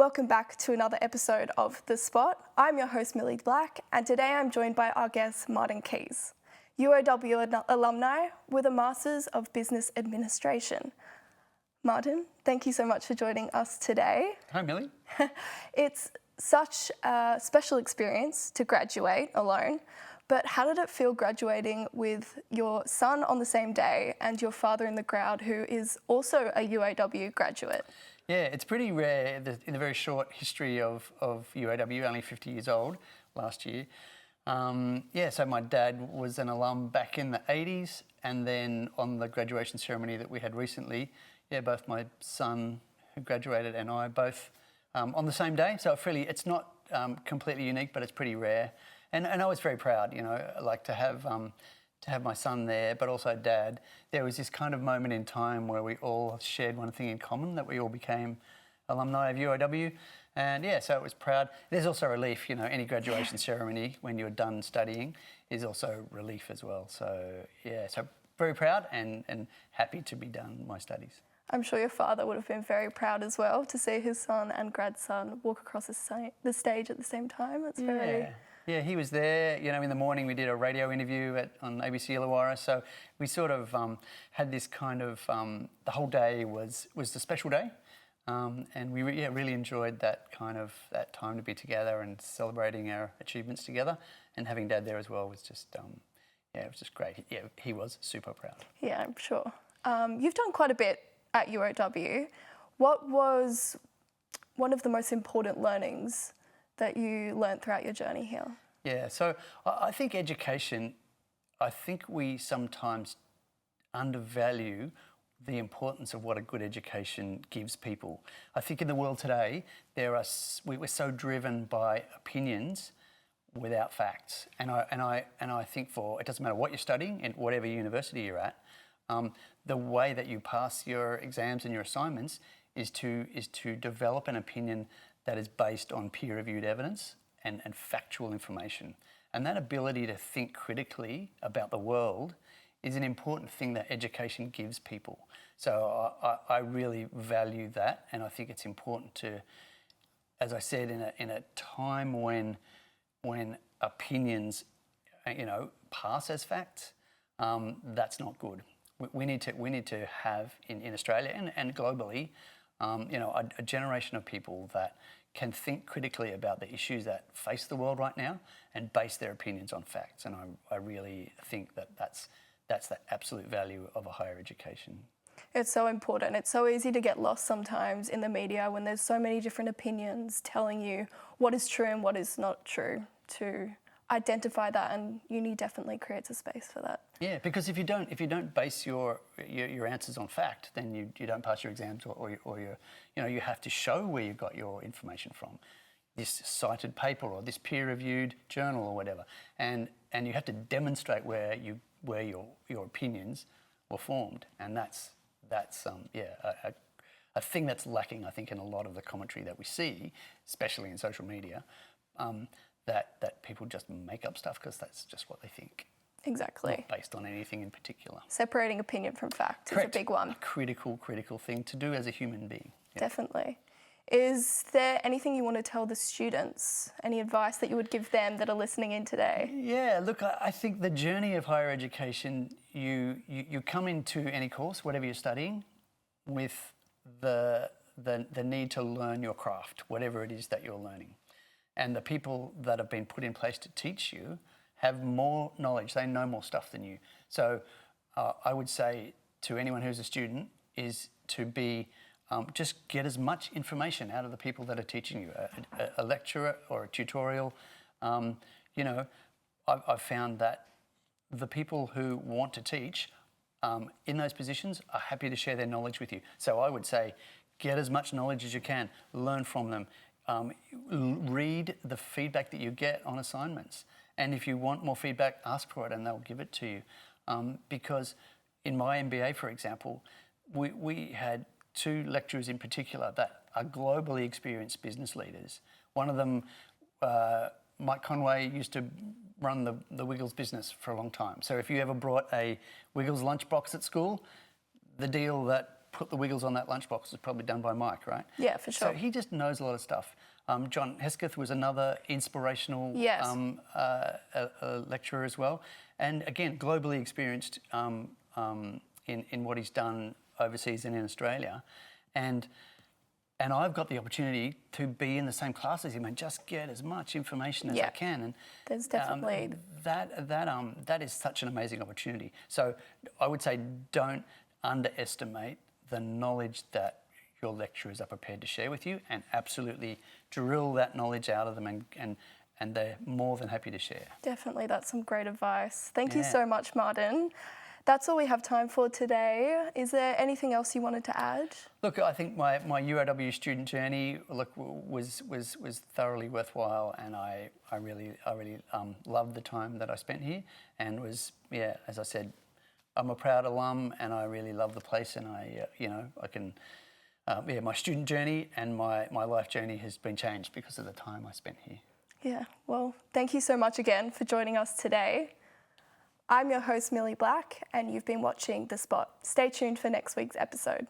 Welcome back to another episode of The Spot. I'm your host, Millie Black, and today I'm joined by our guest, Martin Keys, UOW alumni with a Masters of Business Administration. Martin, thank you so much for joining us today. Hi, Millie. It's such a special experience to graduate alone, but how did it feel graduating with your son on the same day and your father in the crowd, who is also a UOW graduate? Yeah, it's pretty rare in the very short history of UOW, only 50 years old last year. So my dad was an alum back in the 80s, and then on the graduation ceremony that we had recently, both my son who graduated and I both on the same day. So it's not completely unique, but it's pretty rare. And I was very proud, like to have my son there, but also Dad. There was this kind of moment in time where we all shared one thing in common, that we all became alumni of UOW. And so it was proud. There's also relief, any graduation ceremony when you're done studying is also relief as well. So so very proud and happy to be done my studies. I'm sure your father would have been very proud as well to see his son and grandson walk across the stage at the same time. It's very... Yeah, he was there. In the morning we did a radio interview on ABC Illawarra. So we sort of had this kind of, the whole day was the special day. And we really enjoyed that time to be together and celebrating our achievements together. And having Dad there as well was just, it was just great. Yeah, he was super proud. Yeah, I'm sure. You've done quite a bit at UOW. What was one of the most important learnings that you learned throughout your journey here? Yeah, so I think education, we sometimes undervalue the importance of what a good education gives people. I think in the world today, we're so driven by opinions without facts. And I think it doesn't matter what you're studying in whatever university you're at, the way that you pass your exams and your assignments is to develop an opinion that is based on peer-reviewed evidence and factual information. And that ability to think critically about the world is an important thing that education gives people. So I really value that, and I think it's important to, as I said, in a time when opinions, pass as facts, that's not good. We need to have in Australia and globally, a generation of people that can think critically about the issues that face the world right now and base their opinions on facts. And I really think that's the absolute value of a higher education. It's so important. It's so easy to get lost sometimes in the media when there's so many different opinions telling you what is true and what is not true. To identify that, and uni definitely creates a space for that. Yeah, because if you don't base your answers on fact, then you don't pass your exams, or you have to show where you got your information from, this cited paper or this peer-reviewed journal or whatever, and you have to demonstrate where your opinions were formed, and that's a thing that's lacking, I think, in a lot of the commentary that we see, especially in social media. That people just make up stuff because that's just what they think. Exactly. Not based on anything in particular. Separating opinion from fact Correct. is a big one. A critical thing to do as a human being. Yeah. Definitely. Is there anything you want to tell the students? Any advice that you would give them that are listening in today? Yeah, look, I think the journey of higher education, you come into any course, whatever you're studying, with the need to learn your craft, whatever it is that you're learning. And the people that have been put in place to teach you have more knowledge. They know more stuff than you. So I would say to anyone who's a student is to be, just get as much information out of the people that are teaching you. A lecturer or a tutorial, I've found that the people who want to teach in those positions are happy to share their knowledge with you. So I would say, get as much knowledge as you can, learn from them. Read the feedback that you get on assignments, and if you want more feedback, ask for it and they'll give it to you. Because in my MBA, for example, we had two lecturers in particular that are globally experienced business leaders. One of them, Mike Conway, used to run the Wiggles business for a long time. So if you ever brought a Wiggles lunchbox at school, the deal that put the wiggles on that lunchbox was probably done by Mike, right? Yeah, for sure. So he just knows a lot of stuff. John Hesketh was another inspirational Yes. lecturer as well. And again, globally experienced in what he's done overseas and in Australia. And I've got the opportunity to be in the same class as him and just get as much information as I can. And there's definitely that is such an amazing opportunity. So I would say don't underestimate the knowledge that your lecturers are prepared to share with you, and absolutely drill that knowledge out of them, and they're more than happy to share. Definitely, that's some great advice. Thank you so much, Martin. That's all we have time for today. Is there anything else you wanted to add? Look, I think my URW student journey was thoroughly worthwhile, and I really loved the time that I spent here, and was, as I said, I'm a proud alum, and I really love the place, and my student journey and my life journey has been changed because of the time I spent here. Yeah, well, thank you so much again for joining us today. I'm your host, Millie Black, and you've been watching The Spot. Stay tuned for next week's episode.